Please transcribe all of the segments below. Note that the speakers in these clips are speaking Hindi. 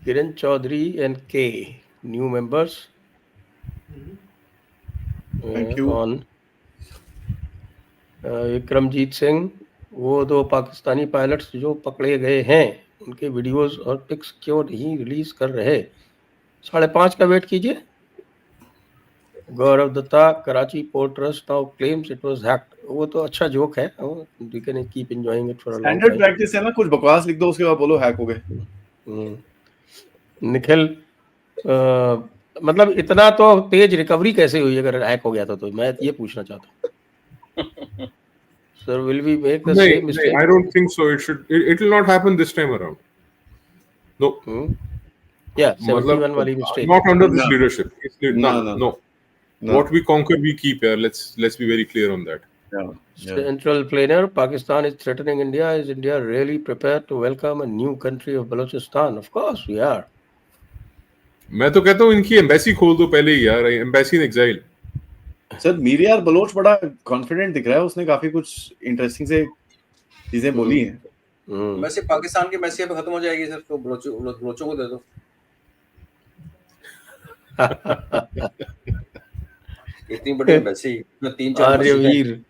Kiran Chaudhary and K, new members Thank you. on Vikramjit Singh, वो दो पाकिस्तानी पायलट्स जो पकड़े गए हैं उनके वीडियोस और पिक्स क्यों नहीं रिलीज कर रहे? 5:30 का वेट कीजिए. Gaurav Datta, Karachi port trust now claims it was hacked. वो तो अच्छा जोक है, we can keep enjoying it for a long standard time. Practice है ना, कुछ बकवास लिख दो उसके बाद बोलो हैक हो गए. निखिल, मतलब इतना तो तेज रिकवरी कैसे हुई अगर हैक हो गया तो मैं ये पूछना चाहता हूँ. Sir, will we make the same mistake? I don't think so. It will not happen this time around. No. Yeah, 71 वाली mistake. Not under this leadership. No. What we conquer, we keep. Let's be very clear on that. Yeah. Central planer, Pakistan is threatening India. Is India really prepared to welcome a new country of Balochistan? Of course we are. मैं तो कहता हूँ इनकी एम्बेसी खोल दो पहले ही यार, embassy in exile. Sir Miryar Baloch बड़ा कॉन्फिडेंट दिख रहा है, उसने काफी कुछ इंटरेस्टिंग से चीजें बोली हैं. वैसे पाकिस्तान की मैसी अब खत्म हो जाएगी सर, तो बलोचों को दे दो. इतनी बड़ी Massey, 3-4 Aryaveer,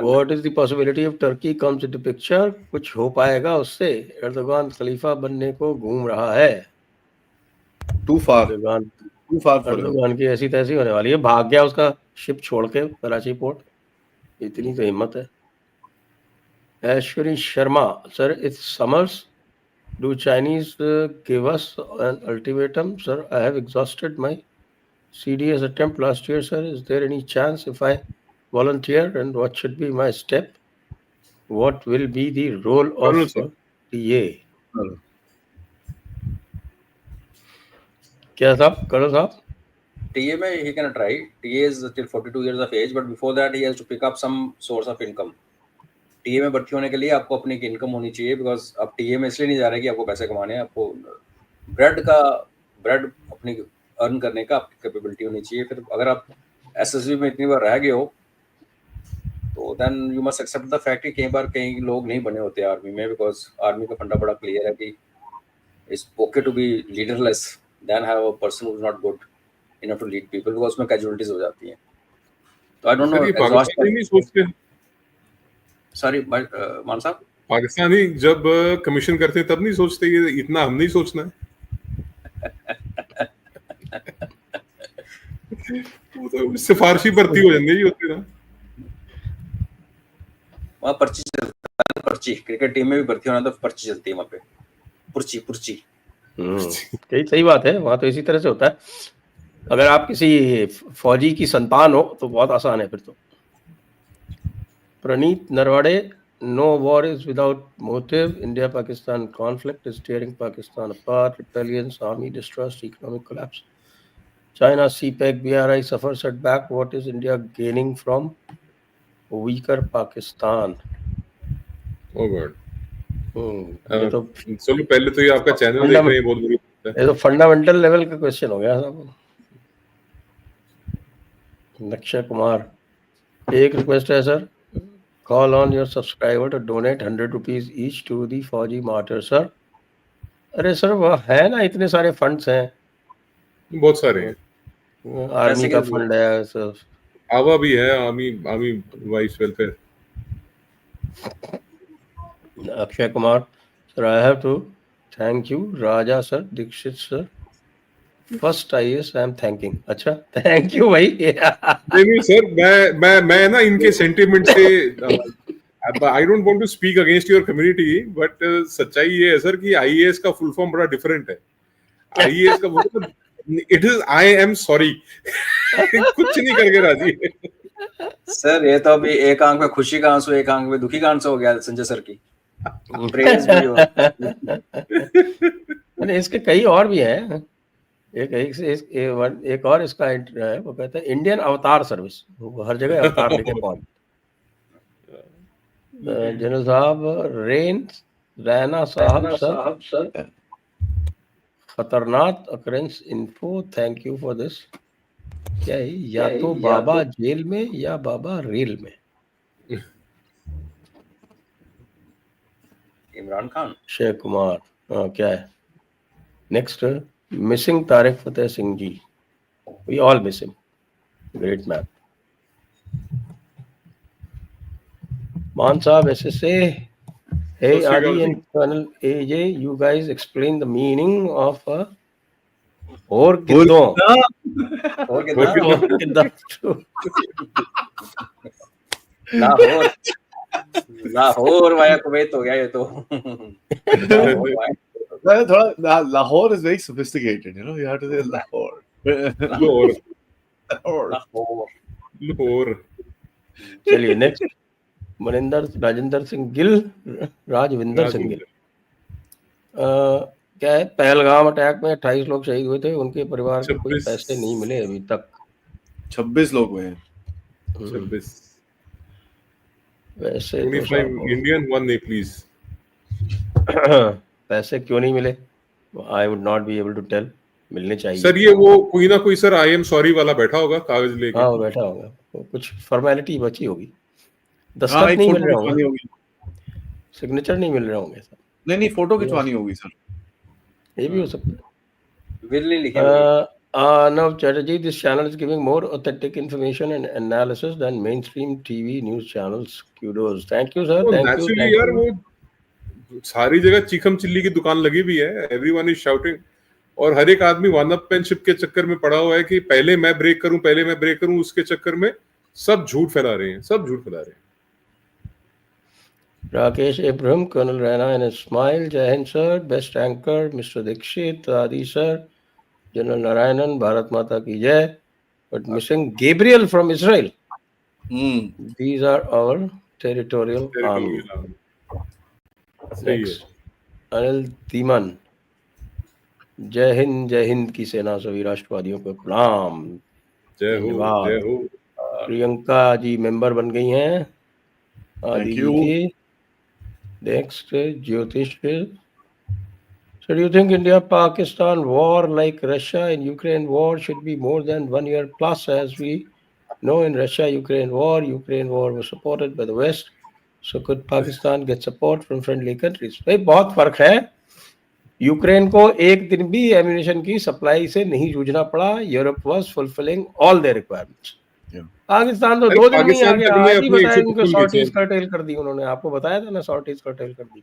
what is the possibility of Turkey comes into picture? कुछ हो पाएगा उससे? एर्दोगान खलीफा बनने को घूम रहा है. Too far. एर्दोगान की ऐसी तैसी होने वाली है. भाग गया उसका शिप छोड़ के कराची पोर्ट. इतनी तो हिम्मत है. Aishwari Sharma, sir it's summers. Do Chinese give us an ultimatum? Sir, I have exhausted my CDS attempt last year, sir. Is there any chance if I volunteer, and what should be my step? What will be the role of TA? क्या साहब, करो साहब. TA में he can try. TA is still 42 years of age, but before that he has to pick up some source of income. TA में भर्ती होने के लिए आपको अपनी इनकम होनी चाहिए, बिकॉज आप TA में इसलिए नहीं जा रहे कि आपको पैसे कमाने हैं, आपको ब्रेड अपनी अर्न करने का आपकी कैपेबिलिटी होनी चाहिए. फिर अगर आप SSB में इतनी बार रह गए हो तो then you must accept the fact कि कई बार कई लोग नहीं बने होते आर्मी में, बिकॉज आर्मी का फंडा बड़ा क्लियर है कि it's okay to be leaderless than have a person who is not good enough to lead people, because उसमें कैजुअलिटीज हो जाती हैं. तो आई डोंट नो, पाकिस्तानी नहीं सोचते. सॉरी मान साहब, पाकिस्तानी जब कमीशन करते तब नहीं सोचते कि इतना हम नहीं सोचना है. वो तो सिफारिशी भर्ती हो जाएंगे होते ना. वहाँ पर्ची चलता है, पर्ची क्रिकेट टीम में भी भर्ती होना तो पर्ची चलती है वहाँ पे, पर्ची. सही बात है. वहाँ तो इसी तरह से होता है. अगर आप किसी फौजी की संतान हो तो बहुत आसान है फिर तो. प्रणीत Narwade, no war is without motive. India-Pakistan conflict is tearing Pakistan apart. Rebellions, army distrust, economic collapse. China, CPEC, BRI suffer setback. What is India gaining from weaker Pakistan? Oh God. चलो पहले तो ये आपका चैनल देख रहे हैं, बहुत बुरी बात है. ये तो फंडामेंटल लेवल का क्वेश्चन हो गया साहब. नक्शा कुमार, एक रिक्वेस्ट है sir, call on your subscriber to donate 100 rupees each to the फौजी मार्टर. सर, अरे सर वो है ना, इतने सारे फंड्स हैं, बहुत सारे हैं. आर्मी का फंड है सर, आवा भी है, army wives welfare. Akshay Kumar, sir I have to thank you Raja sir, Dikshit sir, first IAS I am thanking. अच्छा, थैंक यू भाई. नहीं सर, मैं ना इनके सेंटिमेंट से I don't want to speak against your community, but सच्चाई ये है सर कि IAS का फुल फॉर्म बड़ा डिफरेंट है. IAS का मतलब it is I am sorry. कुछ नहीं करके राजी. सर ये तो अभी एक आंख में खुशी का आंसू, एक आंख में दुखी का आंसू हो गया संजय सर की. प्रेज भी हो. इसके कई और भी हैं. एक और इसका है, वो कहता है इंडियन अवतार सर्विस. वो हर जगह अवतार लेके पहुंच. जनरल साहब, रैना साहब सर, खतरनाक occurrence info, thank you for this. क्या है, या तो बाबा जेल में या बाबा रेल में. इमरान खान, शेख कुमार, क्या है, Next, missing Tariq Fateh Singh ji. We all miss him. Great man. Maan Saab SSA. Hey Sat Shri Akal Adi ji. and Colonel AJ, you guys explain the meaning of और कितों और कितना और कितना लाहौर वाया कुवैत हो गया ये तो लाहौर वाया थोड़ा Lahore is very sophisticated, you know. You have to say Lahore. Lahore. Lahore. Lahore. चलिए नेक्स्ट राजेंद्र सिंह गिल राजविंदर सिंह गिल क्या है, पहलगाम अटैक में 28 लोग शहीद हुए थे, उनके परिवार को कोई 26 पैसे नहीं मिले अभी तक। 26 लोग हुए हैं। 26 वैसे तो 25 Indian, 1 Nepalese. पैसे क्यों नहीं मिले, I would not be able to tell. मिलने चाहिए सर ये वो कोई ना कोई सर आई एम सॉरी वाला बैठा होगा कागज लेके। हाँ वो बैठा होगा, वो कुछ फॉर्मेलिटी बची होगी, हाँ, दस्तखत एक नहीं मिल फोटो रहे खिंचवानी होंगे, होगी। सिग्नेचर नहीं मिल रहे होंगे सर, नहीं फोटो खिंचवानी होगी सर। ये भी हो सकता है। विल नहीं लिखे हुए। Arnav Chatterjee, this channel is giving more authentic information and analysis than mainstream TV news channels. Kudos. Thank you, sir. तो Thank you. naturally Thank यार you. वो सारी जगह चीखम चिल्ली की दुकान लगी भी है, एवरीवन इज शाउटिंग, और हर एक आदमी वन अप पेनशिप के चक्कर में पड़ा हुआ है कि पहले मैं ब्रेक करूं, उसके चक्कर में सब झूठ फैला रहे हैं। Rakesh Abraham, Colonel Rana and Ismail. Jai Hind, sir. Best anchor, Mr. Dikshit, Adi, sir. General Narayanan, Bharat Mata ki jai. But missing Gabriel from Israel. These are our territorial army. Next, Anil Timan. जय हिंद की सेना, सभी राष्ट्रवादियों को प्रणाम। जय हो। प्रियंका जी मेंबर बन गई हैं आदि की। नेक्स्ट ज्योतिष, so do you think India-Pakistan war like Russia and Ukraine war should be more than 1 year plus? As we know, in Russia-Ukraine war was supported by the West, so could Pakistan get support from friendly countries? भाई बहुत फर्क है, यूक्रेन को एक दिन भी एम्यूनिशन की सप्लाई से नहीं जूझना पड़ा, Europe was fulfilling all their requirements. Pakistan तो 2 दिन नहीं आ गया, आज ही बताया उनको सॉर्टीज कर्टेल कर दी उन्होंने, आपको बताया था ना सॉर्टीज कर्टेल कर दी।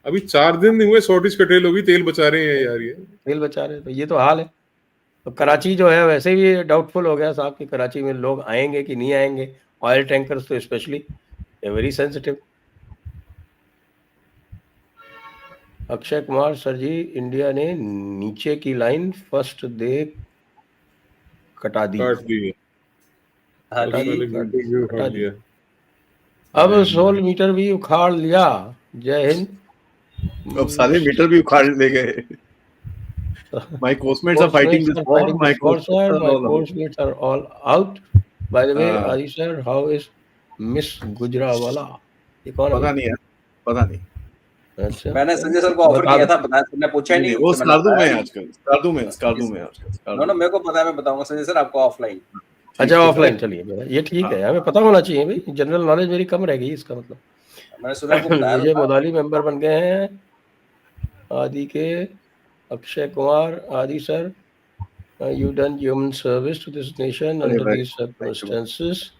अभी 4 दिन नहीं हुए सॉर्टीज कर्टेल होगी, तेल बचा रहे हैं यार, ये तेल बचा रहे, तो ये तो हाल है। तो कराची जो है वैसे भी डाउटफुल हो गया साहब कि कराची में लोग आएंगे कि नहीं आएंगे, ऑयल टैंकर्स तो specially very sensitive. Akshay Kumar, sir ji India ने नीचे की लाइन फर्स्ट डे कटा दी। अब 16 मीटर भी उखाड़ लिया। जय हिंद। अब सारे मीटर भी उखाड़ ले गए। My course-mates are fighting this war. My course-mates are all out. By the way, Adi sir, how is Miss Gujranwala? ये कौन है? पता नहीं। अच्छा, मैंने संजय सर को ऑफर किया था, मैंने पूछा ही नहीं। वो स्कार्दू में है आजकल, स्कार्दू में आजकल। नो मेरे को पता है, मैं बताऊंगा संजय सर आपको ऑफलाइन। अच्छा ऑफलाइन, चलिए ये ठीक है, हमें पता होना चाहिए भाई, जनरल नॉलेज मेरी कम रह गई इसका मतलब। मैंने सुना आपको बताया विजय मोदाली मेंबर बन गए हैं आदि के। अक्षय कुमार, आदि sir, you done human service to this nation under these circumstances.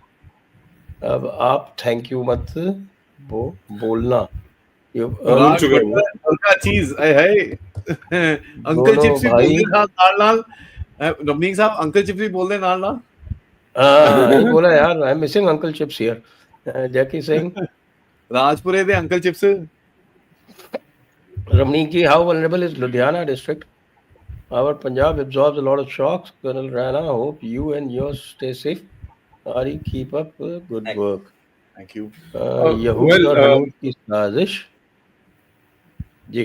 अब आप थैंक यू मत बोलना, उनका चीज है अंकल चिप्स भाई नाल रमनीक साहब, अंकल चिप्स भी बोल दे नाल। ये बोला यार, I am missing uncle chips here. Jackie Singh, राजपुरे दे uncle chips. Ramneek ji, how vulnerable is Ludhiana district? Our Punjab absorbs a lot of shocks. Colonel Rana, hope you and yours stay safe. Ari, keep up good work. Thank you. यहूद और हनूद की साजिश। जी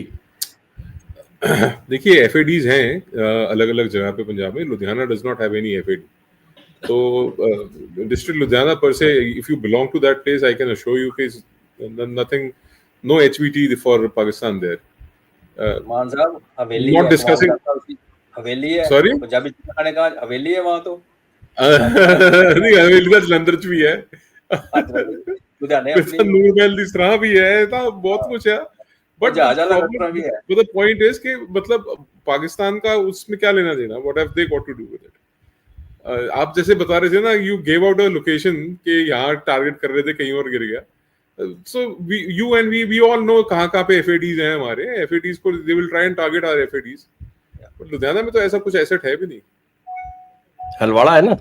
देखिए एफएडीज हैं अलग अलग जगह पे पंजाब में। Ludhiana does not have any FAD, तो डिस्ट्रिक्ट लुधियाना पर से if you belong to that place I can assure you कि nothing, no HBT for Pakistan there. Mann Sahab Haveli not discussing, हवेली है, सॉरी पंजाबी खाने का हवेली है वहां तो नहीं, हवेली का जलंधर च भी है, लुधियाने नूर महल दी सराह भी है, तो बहुत कुछ है। बट जहाज वाला भी है। द पॉइंट इज कि मतलब पाकिस्तान का उसमें क्या लेना देना? What have they got to do with it? आप जैसे बता रहे थे ना, you gave out a location के यहाँ टारगेट कर रहे थे, कहीं और गिर गया. So you and we all know कहाँ पे FADs हैं हमारे. FADs को they will try and target our FADs. But Ludhiana में तो ऐसा कुछ एसेट है भी नहीं. हलवाड़ा है ना?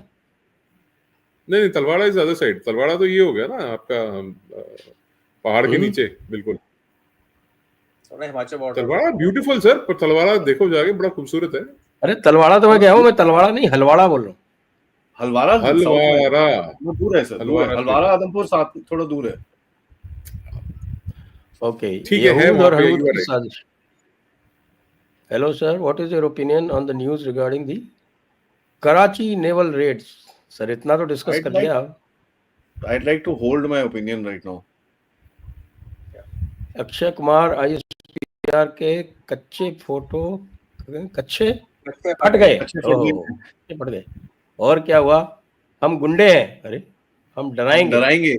नहीं, Talwara is other side. Talwara तो ये हो गया ना आपका पहाड़ के नीचे बिल्कुल. Himachal border. Talwara beautiful sir, पर तलवाड़ा देखो जाके बड़ा खूबसूरत है. अरे तलवाड़ा तो मैं गया हूँ, मैं तलवाड़ा नहीं हलवाड़ा बोल रहा हूँ. हलवाड़ा वो दूर है सर. हलवाड़ा आदमपुर साथ थोड़ा दूर है. Okay. ठीक है और वहाँ पे हनूद you are की right. साजिश. Hello sir, what is your opinion on the news regarding the Karachi naval raids? Sir इतना तो डिस्कस कर लिया. I'd like to hold my opinion right now. Akshay Kumar ISPR के कच्चे फोटो कच्चे फट गए. फट गए. और क्या हुआ? हम गुंडे हैं. अरे हम डराएंगे.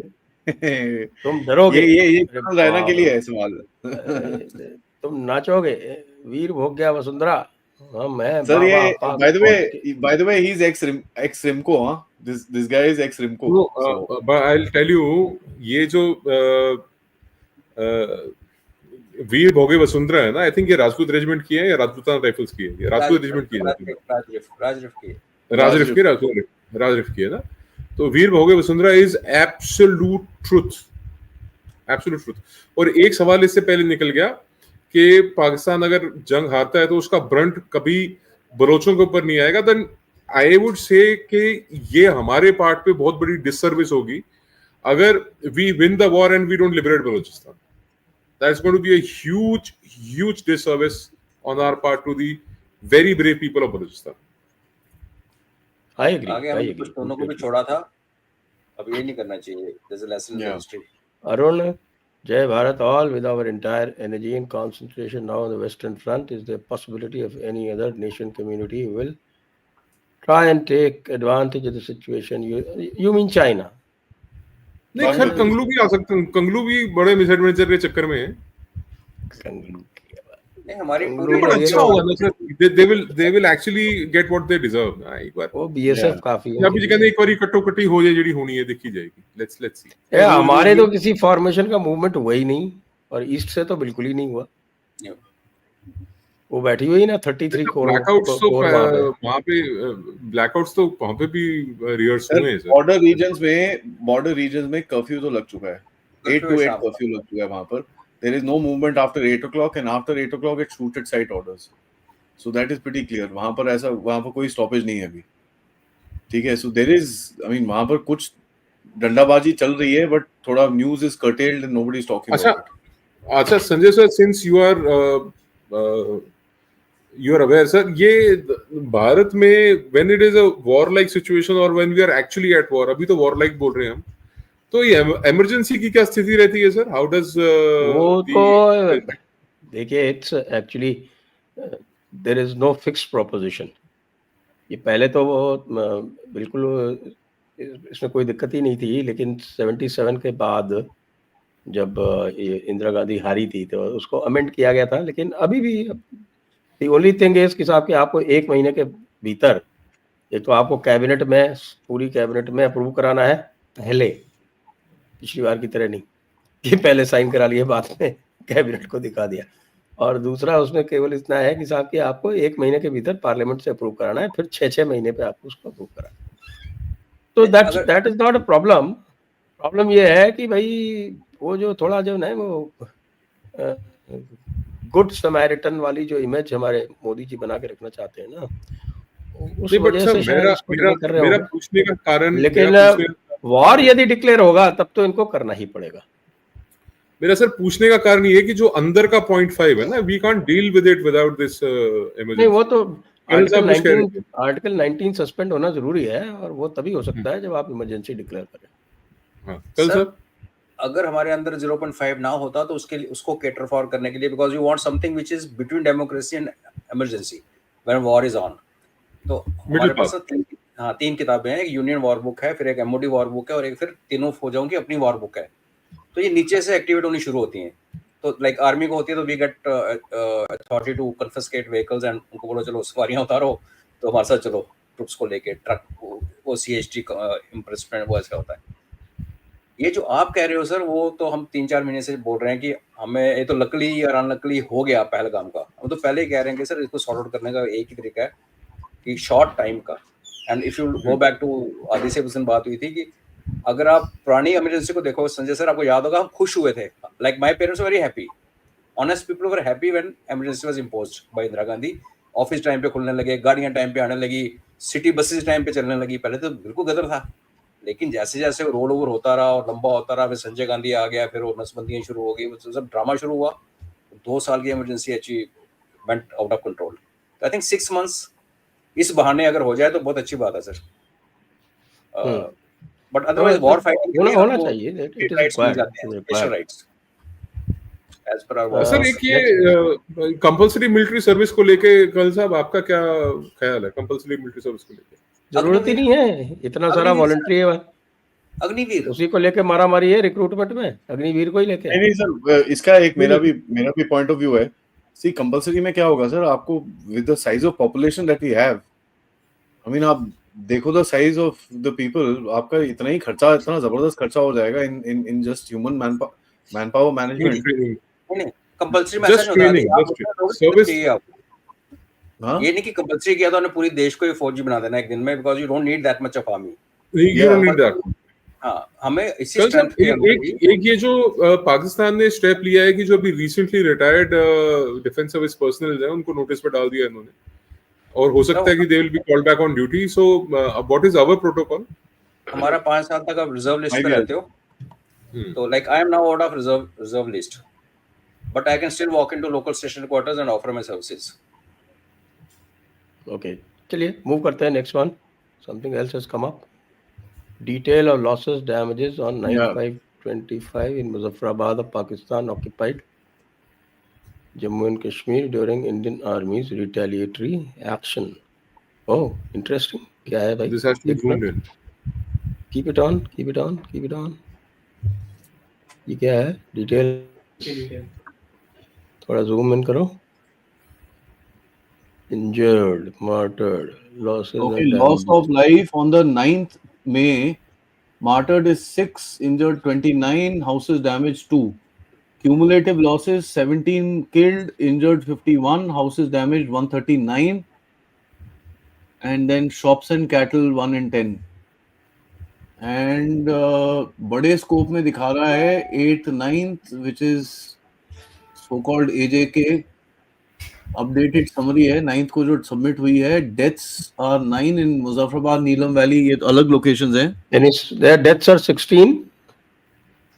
तुम डरोगे. ये रहना के लिए है सवाल. तुम नाचोगे. वीर भोग गया वसुंधरा. हम हैं सर. ये बाबा. by the way he's ex Rimco. This guy is ex Rimco. But I'll tell you, ये जो वीर भोगे वसुंधरा है ना, आई थिंक ये राजपूत रेजिमेंट की है या राजपूताना राइफल्स की है? ये राजपूत रेजिमेंट की है. राजरिफ की है ना. तो वीर भोगे वसुंधरा इज एब्सोल्यूट ट्रुथ. और एक सवाल इससे पहले निकल गया कि पाकिस्तान अगर जंग हारता है तो उसका ब्रंट कभी बलोचों के ऊपर नहीं आएगा. देन आई वुड से कि ये हमारे पार्ट पे बहुत बड़ी डिससर्विस होगी अगर we win the war and we don't liberate Balochistan. That's going to be a huge disservice on our part to the very brave people of Balochistan. I agree. आगे हमने कुछ दोनों को भी छोड़ा था, अब ये नहीं करना चाहिए. There's a lesson in history. Arun, Jai Bharat all. With our entire energy and concentration now on the Western Front, is there possibility of any other nation community will try and take advantage of the situation? You mean China? नहीं, खैर कंगलू भी आ सकते हैं. कंगलू भी बड़े मिसएडवेंचर के चक्कर में है. नहीं, हमारी बड़ा अच्छा होगा ना sir. they will actually get what they deserve. एक बार वो BSF काफी है. अभी कहते हैं एक बारी कट्टो-कट्टी हो जाए, जेडी होनी है देखी जाएगी. Let's see. हमारे तो किसी फॉर्मेशन का मूवमेंट हुआ ही नहीं, और ईस्ट से तो बिल्कुल ही नहीं हुआ. वो बैठी हुई ना 33 कोर. ब्लैकआउट्स तो वहां पे ब्लैकआउट्स तो वहां पे भी रिहर्स हुए हैं सर. बॉर्डर रीजन्स में कर्फ्यू तो लग चुका है. 8 to 8 कर्फ्यू लग चुका है वहां पर. There is no movement after 8 o'clock, and after 8 o'clock it's shoot at sight orders. So that is pretty clear. वहाँ पर कोई stoppage नहीं है अभी. ठीक है. So there is, I mean, वहाँ पर कुछ डंडाबाजी चल रही है, but थोड़ा news is curtailed and nobody is talking about it. अच्छा Sanjay sir, since you are aware sir, ये भारत में when it is a war like situation or when we are actually at war, अभी तो war like बोल रहे हैं हम, तो ये इमरजेंसी की क्या स्थिति रहती है सर? हाउ डज वो तो देखिए, it's actually there is no fixed proposition. ये पहले तो वो बिल्कुल इसमें कोई दिक्कत ही नहीं थी, लेकिन 77 के बाद जब इंदिरा गांधी हारी थी तो उसको अमेंड किया गया था. लेकिन अभी भी द ओनली थिंग इज कि साहब कि आपको 1 महीने के भीतर एक तो आपको कैबिनेट में, पूरी कैबिनेट में अप्रूव कराना है पहले, पिछली बार की तरह नहीं कि पहले साइन करा लिए बाद में कैबिनेट को दिखा दिया. और दूसरा उसमें केवल इतना है कि साहब कि आपको 1 महीने के भीतर पार्लियामेंट से अप्रूव कराना है, फिर 6 महीने पे आपको उसको अप्रूव कराना है. तो that is not a problem. Problem ये है कि भाई वो जो थोड़ा जो ना वो गुड समैरिटन वाली जो इमेज हमारे मोदी जी बना के रखना चाहते हैं ना, उस वजह से मेरा पूछने का कारण, लेकिन वॉर यदि डिक्लेयर होगा तब तो इनको करना ही पड़ेगा. मेरा सर पूछने का कारण ये है कि जो अंदर का 0.5 है ना, we can't deal with it without this emergency. नहीं, वो तो आर्टिकल 19 सस्पेंड होना जरूरी है, और वो तभी हो सकता है जब आप इमरजेंसी डिक्लेयर करें. हाँ, कल सर अगर हमारे अंदर 0.5 ना होता तो उसके लिए, उसको कैटर फॉर करने के लिए, because you want something which is between democracy and emergency when war is on. तो हमारे पास 3 किताबें हैं. एक यूनियन वॉर बुक है, फिर एक एमओडी वॉर बुक है, और एक फिर तीनों फौजों की अपनी वॉर बुक है. तो ये नीचे से एक्टिवेट होनी शुरू होती हैं. तो लाइक आर्मी को होती है तो we get authority to confiscate vehicles and उनको बोलो चलो सवारियां उतारो, तो हमारे साथ चलो ट्रुप्स को लेके ट्रक वो CHT इम्प्रेसमेंट वो ऐसा होता है। ये जो आप कह रहे हो सर, वो तो हम 3-4 महीने से बोल रहे हैं कि हमें ये तो लकली और अनलकली हो गया पहलगाम का। हम तो पहले ही कह रहे हैं कि सर इसको सॉर्ट आउट करने का एक ही तरीका है कि शॉर्ट टाइम का। And if you go back to आदि से उस दिन बात हुई थी कि अगर आप पुरानी इमरजेंसी को देखो संजय सर, आपको याद होगा हम खुश हुए थे, like my parents very happy, honest people were happy when emergency was imposed by Indira Gandhi. Office time पे खुलने लगे, गाड़ियां टाइम पे आने लगी, सिटी बसेस टाइम पे चलने लगी। पहले तो बिल्कुल गदर था, लेकिन जैसे जैसे रोल ओवर होता रहा और लंबा होता रहा, फिर संजय गांधी आ गया, फिर वो नसबंदियां शुरू हो गई, वो सब ड्रामा शुरू हुआ। 2 साल की emergency actually went out of control. I think 6 months इस बहाने अगर हो जाए तो बहुत अच्छी बात है सर। बट अदरवाइज वॉर फाइटिंग होना चाहिए, it is required rights as per our. Sir एक ये कंपलसरी मिलिट्री सर्विस को लेके कल साहब आपका क्या ख्याल है? कंपलसरी मिलिट्री सर्विस को लेके जरूरत ही नहीं है, इतना सारा वॉलंटरी है, अग्निवीर उसी को लेके मारामारी है रिक्रूटमेंट में, अग्निवीर को ही लेके। नहीं सर, इसका एक मेरा भी पॉइंट ऑफ व्यू है। सी कंपलसरी में क्या होगा सर, आपको with the size of population that we have, I mean आप देखो the size of the people, आपका इतना ही खर्चा, इतना जबरदस्त खर्चा हो जाएगा in just human manpower management. नहीं कंपलसरी में ऐसा नहीं होता सर्विस। ये नहीं कि कंपलसरी किया तो उन्हें पूरी देश को ही फौजी बना देना एक दिन में, because you don't need that much of army. You don't need that. हाँ, हमें इसी स्ट्रेंथ के एक ये जो पाकिस्तान ने स्टेप लिया है कि जो अभी recently retired defence service personal है उनको नोटिस पे डाल दिया इन्होंने, और हो सकता है कि they will be called back on duty. So what is our protocol? हमारा 5 साल तक आप रिजर्व लिस्ट पे रहते हो, तो like I am now out of reserve list, but I can still walk into local station quarters and offer my services. Okay, चलिए मूव करते हैं next one. Something else has come up. Detail of losses, damages on 9/5/25 in Muzaffarabad of Pakistan occupied Jammu and Kashmir during Indian Army's retaliatory action. Oh, interesting. क्या है भाई? This has to be zoomed in. Keep it on. ये क्या है? Detail. थोड़ा zoom in करो. Injured, martyred, losses. Okay, loss of life on the 9th May, martyred is 6, injured 29, houses damaged 2. Cumulative losses 17 killed, injured 51, houses damaged 139, and then shops and cattle 1 in 10. And बड़े स्कोप में दिखा रहा है 8th 9th, which is so called AJK updated summary है 9th को जो सबमिट हुई है। Deaths are 9 in Muzaffarabad, Neelam valley, ये तो अलग लोकेशंस हैं। And their deaths are 16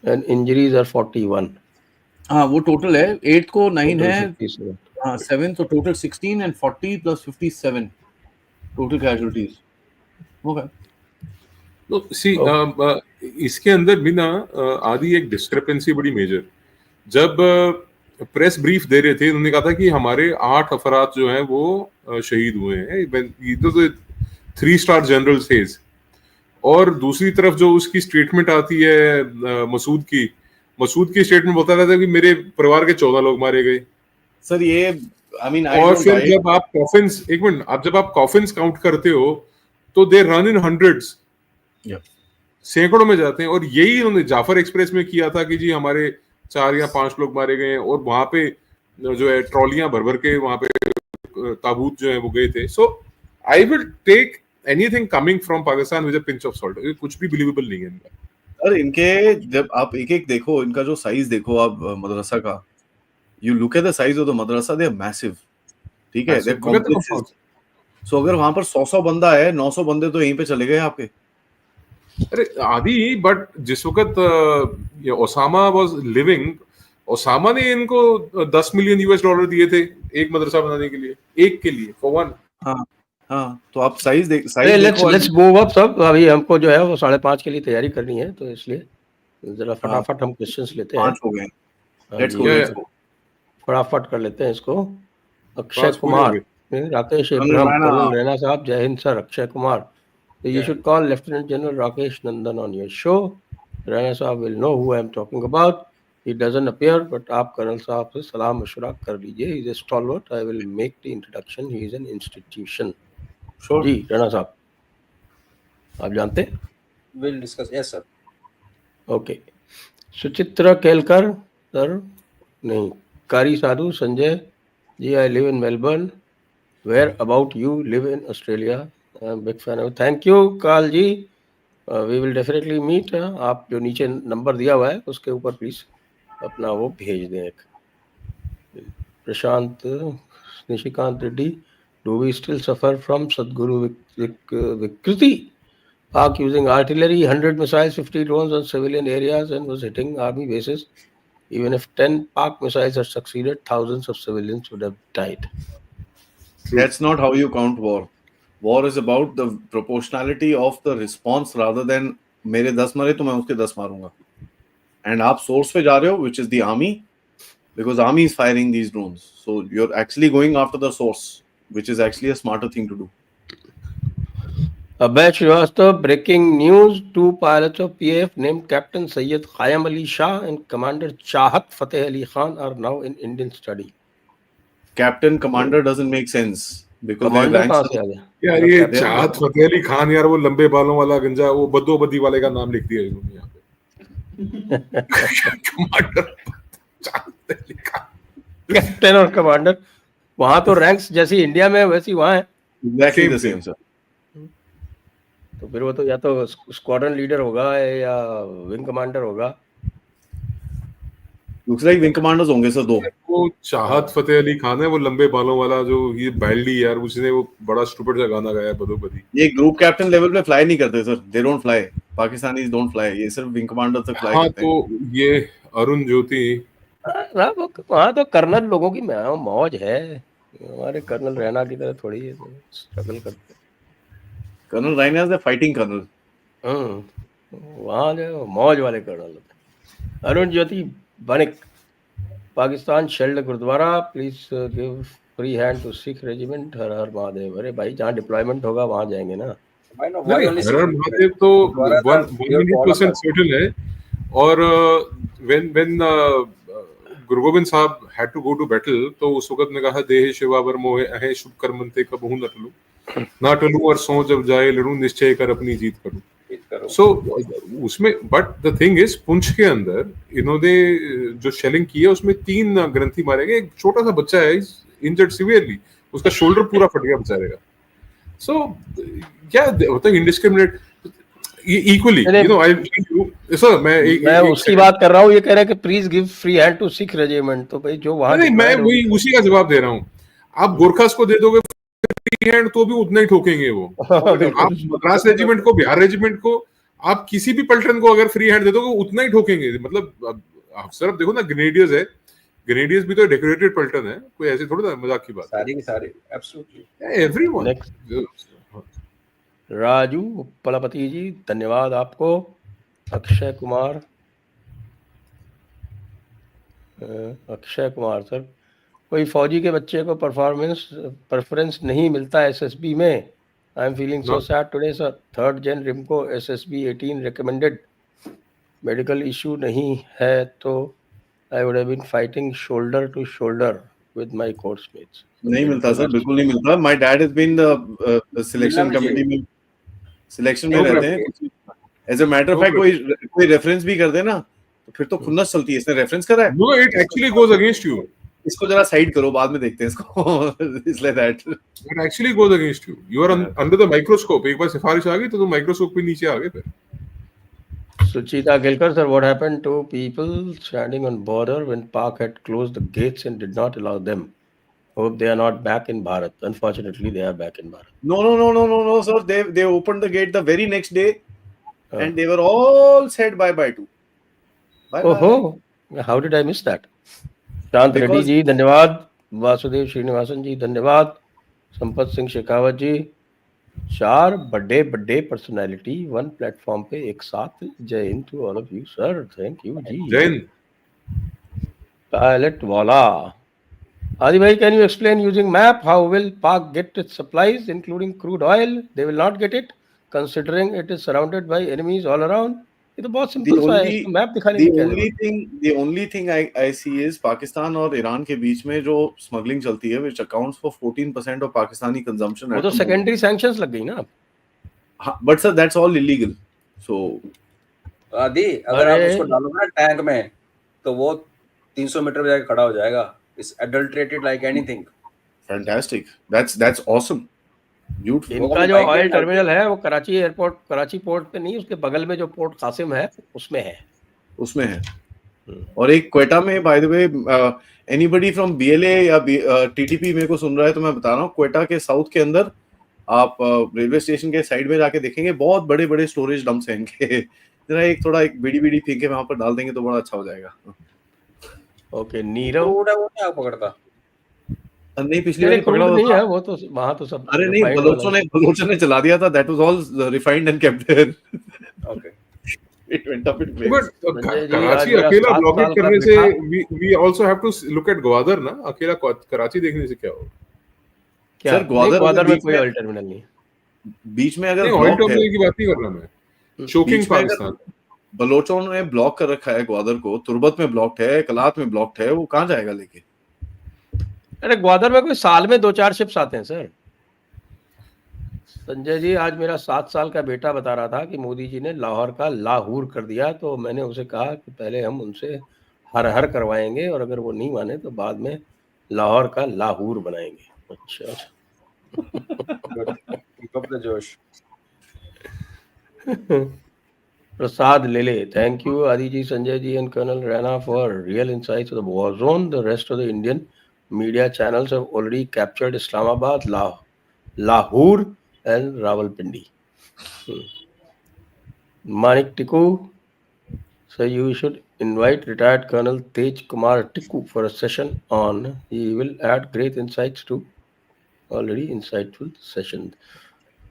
and injuries are 41. हाँ वो टोटल है, 8th को 9 है, 57. हाँ 7th तो total 16 and 40 plus 57 total casualties. Okay, तो सी इसके अंदर भी ना आदि एक डिस्क्रिपेंसी बड़ी मेजर। जब प्रेस ब्रीफ दे रहे थे उन्होंने कहा था कि हमारे 8 अफराद जो हैं वो शहीद हुए हैं, 3 स्टार जनरल सेज, और दूसरी तरफ जो उसकी स्टेटमेंट आती है मसूद की स्टेटमेंट बता रहा था कि मेरे परिवार के 14 लोग मारे गए। सर ये आई मीन और फिर जब आप कॉफिन्स, एक मिनट, आप जब आप कॉफिन्स काउंट करते हो तो दे रन इन हंड्रेड्स, सैकड़ों में जाते हैं। और यही उन्होंने जाफर एक्सप्रेस में किया था कि जी हमारे 4 या 5 लोग मारे गए, और वहां पे जो है ट्रॉलियां भर के वहां पे ताबूत जो है वो गए थे। So I will take anything coming from Pakistan with a pinch of salt. कुछ भी बिलीवेबल नहीं है इनका। अरे इनके जब आप एक देखो, इनका जो साइज देखो आप मदरसा का, you look at the size of the मदरसा, दे आर मैसिव, ठीक है, दे कॉम्प्लेक्स। सो अगर वहां पर 100 बंदा है, 900 बंदे तो यहीं पे चले गए आपके। अरे आदि, बट जिस वक्त ओसामा वाज लिविंग, ओसामा ने इनको $10 मिलियन दिए थे एक मदरसा बनाने के लिए, एक के लिए, फॉर वन। हाँ तो आप साइज लेट्स मूव अप सब। अभी हमको जो है वो 5:30 के लिए तैयारी करनी है, तो इसलिए जरा फटाफट हम क्वेश्चंस लेते हैं। 5 हो गए, लेट्स गो, फटाफट कर लेते हैं इसको। अक्षय कुमार, राकेश इब्राहिम, रैना साहब, जय Hind sir. Akshay Kumar, you should call Lieutenant General Rakesh Nandan on your show. Rana Saab will know who I am talking about. he doesn't appear, but आप कर्नल साहब से सलाम मशवरा कर लीजिए. He is a stalwart. I will make the introduction. He is an institution. Sure. जी राणा साहब, आप जानते हैं? We'll discuss. Yes, sir. Okay. Suchitra Kelkar sir, नहीं, Qari Sadhu Sanjay ji, I live in Melbourne. Where about you live in Australia? I am big fan of. Thank you Kaal ji. We will definitely meet. आप जो नीचे नंबर दिया हुआ है उसके ऊपर प्लीज अपना वो भेज दें. एक Prashant Nishikant Reddy, do we still suffer from Sadhguru विकृति? Pak using artillery, 100 missiles, 50 drones on civilian areas and was hitting army bases. Even if 10 Pak missiles had succeeded, thousands of civilians would have died. That's not how you count war. War is about the proportionality of the response rather than मेरे 10 मरे तो मैं उसके 10 मारूंगा. And आप source पे जा रहे हो, which is the army, because army is firing these drones. So you're actually going after the source, which is actually a smarter thing to do. Abhay Srivastava, breaking news: 2 pilots of PAF named Captain Syed Khayyam Ali Shah and Commander Chahat Fateh Ali Khan are now in Indian study. Captain commander doesn't make sense because their commander ranks कहाँ से आ गया? यार ये चाहत फतेह अली खान, यार वो लंबे बालों वाला गंजा, वो बद्दोबदी वाले का नाम लिख दिया इन्होंने यहाँ पे. कमांडर चाहत अली खान, कैप्टन और कमांडर, वहां तो रैंक्स जैसी इंडिया में वैसी वहां है. exactly the same, sir. तो फिर वो तो या तो स्क्वाड्रन लीडर होगा या विंग कमांडर होगा. Looks like wing commanders होंगे सर 2. वो चाहत फतेह अली खान है, वो लंबे बालों वाला जो ये बैल्डी, यार उसने वो बड़ा स्टूपिड सा गाना गाया बदोबदी. ये ग्रुप कैप्टन लेवल पे फ्लाई नहीं करते sir. They don't fly. Pakistanis don't fly. ये सिर्फ विंग कमांडर तक फ्लाई हाँ, करते हैं. तो ये अरुण ज्योति, वहाँ तो कर्नल लोगों की मौज है. हमारे कर्नल रैना की तरह थोड़ी है, स्ट्रगल करते. Colonel Raina is the fighting colonel. वहाँ जो मौज वाले कर्नल होते हैं. Arun Jyoti Banik, Pakistan shelled gurdwara, please give free hand to Sikh regiment. हर हर महादेव. अरे भाई, जहाँ डिप्लॉयमेंट होगा वहाँ जाएंगे ना. Why not? Why only हर हर महादेव तो 100% सर्टेन है. और when गुरु गोविंद साहब had to go to battle, तो उस वक्त ने कहा, देह शिवावर मोहे अहे शुभ कर्मंते कबहू न टलूं, ना टलूं और सो जब जाए लड़ूं, निश्चय कर अपनी जीत करूं. सो उसमें but the thing is, Poonch के अंदर इन्होंने जो शेलिंग की है उसमें 3 ग्रंथी मारे गए. एक छोटा सा बच्चा है, इंजर्ड सिवियरली, उसका शोल्डर पूरा फट गया बेचारे का. सो क्या होता है indiscriminate equally, you know. I sir मैं उसकी बात कर रहा हूँ. ये कह रहा है कि please give free hand to Sikh regiment. तो भाई जो वहां, नहीं, मैं वही उसी का जवाब दे रहा हूँ. आप गोरखास को दे दोगे फ्री हैंड तो भी उतना ही ठोकेंगे वो. आप मद्रास रेजिमेंट को, बिहार रेजिमेंट को, आप किसी भी पलटन को अगर फ्री हैंड दे दोगे उतना ही ठोकेंगे. मतलब आप सर देखो ना, ग्रेनेडियर्स है, ग्रेनेडियर्स भी तो डेकोरेटेड पलटन है, कोई ऐसे थोड़ा ना मजाक की बात. सारे एब्सोल्युटली एवरीवन. राजू पलापति जी, धन्यवाद आपको. अक्षय कुमार सर, कोई फौजी के बच्चे को परफॉर्मेंस नहीं मिलता एसएसबी में. I am feeling so sad today sir. 3rd Gen रिमको एसएसबी 18 रिकमेंडेड. मेडिकल इशू नहीं है तो I would have been fighting shoulder to shoulder with my coursemates. नहीं मिलता सर, बिल्कुल नहीं मिलता. My dad has been the selection committee में, सिलेक्शन में रहते हैं. As a matter of fact कोई रेफरेंस भी कर दे ना तो फिर तो खुन्नस चलती है. इसने रेफरेंस करा है, no, it actually goes against you. इसको जरा साइड करो, बाद में देखते हैं इसको. इसलिए that it actually goes against you. You are under the microscope. एक बार सिफारिश आ गई तो तुम माइक्रोस्कोप पे नीचे आ गए. फिर Suchita Gilkar sir, what happened to people standing on border when Pak had closed the gates and did not allow them? Hope they are not back in Bharat. Unfortunately, they are back in Bharat. No, sir. They opened the gate the very next day, and they were all said bye to. Oh, how did I miss that? Shant Reddy ji, धन्यवाद. वासुदेव श्रीनिवासन जी, धन्यवाद. संपत सिंह शेखावत जी, 4 बड़े पर्सनालिटी 1 प्लेटफॉर्म पे एक साथ. Jai Hind to all of you sir. Thank you जी. जय हिंद. पायलट वाला Adi bhai, can you explain using map how will Pak get its supplies including crude oil? They will not get it considering it is surrounded by enemies all around. ये तो बहुत सिंपल सा है, इसको मैप दिखाने की क्या जरूरत है? The only thing I see is Pakistan और ईरान के बीच में जो स्मगलिंग चलती है, which accounts for 14% of Pakistani consumption. वो तो सेकेंडरी सैंक्शंस लग गई ना। But sir, that's all illegal. So आदि अगर आप उसको डालोगे ना टैंक में तो वो 300 मीटर पे जाके खड़ा हो जाएगा। It's adulterated like anything. Fantastic. That's awesome. Beautiful. इनका जो ऑयल टर्मिनल है वो कराची एयरपोर्ट, कराची पोर्ट पे नहीं, उसके बगल में जो पोर्ट कासिम है उसमें है। और एक क्वेटा में, by the way, anybody from BLA या टीटीपी मेरे को सुन रहा है तो मैं बता रहा हूँ, क्वेटा के साउथ के अंदर आप रेलवे स्टेशन के साइड में जाके देखेंगे, बहुत बड़े बड़े स्टोरेज डंप्स हैं इनके। जरा एक बीड़ी फेंके वहां पर डाल देंगे तो बड़ा अच्छा हो जाएगा। ओके, नीरव वो क्या पकड़ता? नहीं, पिछली बार पकड़ा नहीं है वो तो, वहां तो सब, अरे नहीं, बलोचों ने चला दिया था। That was all refined and kept there. Okay, it went up in flames. But Karachi अकेला ब्लॉकेट करने से we also have to look at Gwadar ना। अकेला कराची देखने से क्या होगा? क्या सर, ग्वादर में कोई ऑयल टर्मिनल नहीं है। बीच में अगर ऑयल टर्मिनल की बात नहीं कर रहा मैं, चोकिंग पाकिस्तान। बलोचों ने ब्लॉक कर रखा है ग्वादर को, तुर्बत में ब्लॉक्ड है, कलात में ब्लॉक्ड है, वो कहां जाएगा लेके? अरे ग्वादर में कोई साल में 2-4 शिप्स आते हैं सर। संजय जी, आज मेरा 7 साल का बेटा बता रहा था कि मोदी जी ने लाहौर का लाहौर कर दिया, तो मैंने उसे कहा कि पहले हम उनसे हर हर करवाएंगे और अगर वो नहीं माने तो बाद में लाहौर का लाहौर बनाएंगे। अच्छा जोश। प्रसाद लेले, थैंक यू आदि जी, Sanjay ji and Colonel Rana for real insights of the war zone. The rest of the Indian media channels have already captured Islamabad, Lahore and Rawalpindi. Manik Tikku, so you should invite retired Colonel Tej Kumar Tikku for a session on, he will add great insights to already insightful session.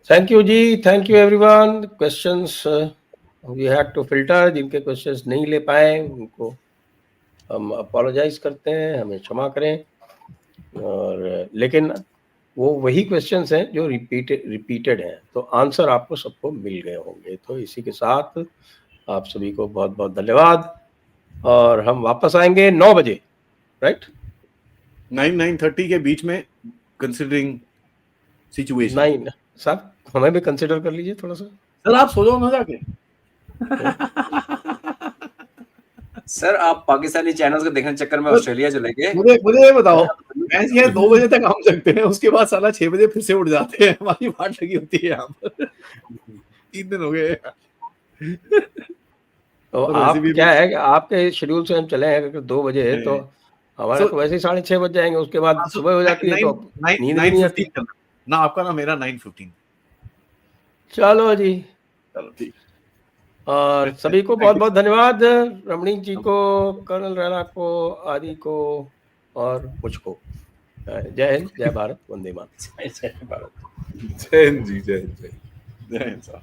Thank you ji, thank you everyone. Questions we had to filter, जिनके क्वेश्चंस नहीं ले पाए उनको हम अपोलोजाइज करते हैं, हमें क्षमा करें। और लेकिन वो वही क्वेश्चंस हैं जो रिपीटेड हैं, तो आंसर आपको सबको मिल गए होंगे। तो इसी के साथ आप सभी को बहुत बहुत धन्यवाद, और हम वापस आएंगे 9 बजे, राइट? 9-9:30 के बीच में, कंसिडरिंग सिचुएशन। 9 साहब, हमें भी कंसिडर कर लीजिए थोड़ा सा। सर आप सो जाओ ना जाके। सर आप पाकिस्तानी चैनल्स को देखने चक्कर में ऑस्ट्रेलिया चले गए। मुझे ये बताओ, मैच ये 2 बजे तक हम सकते हैं, उसके बाद साला 6 बजे फिर से उठ जाते हैं, हमारी बात लगी होती है यहाँ पर। 3 दिन हो गए। तो आप क्या है कि आपके शेड्यूल से हम चले हैं, अगर 2 बजे तो हमारे तो वैसे ही 6:30 बज जाएंगे, उसके बाद सुबह हो जाती है तो नींद नहीं आती ना। आपका ना मेरा 9:15। चलो जी, चलो ठीक। और सभी को बहुत बहुत धन्यवाद, रमणीक जी को, कर्नल राणा को, आदि को और मुझको। जय हिंद, जय भारत, वंदे मातरम। जय भारत, जय हिंद जी, जय हिंद, जय हिंद साहब।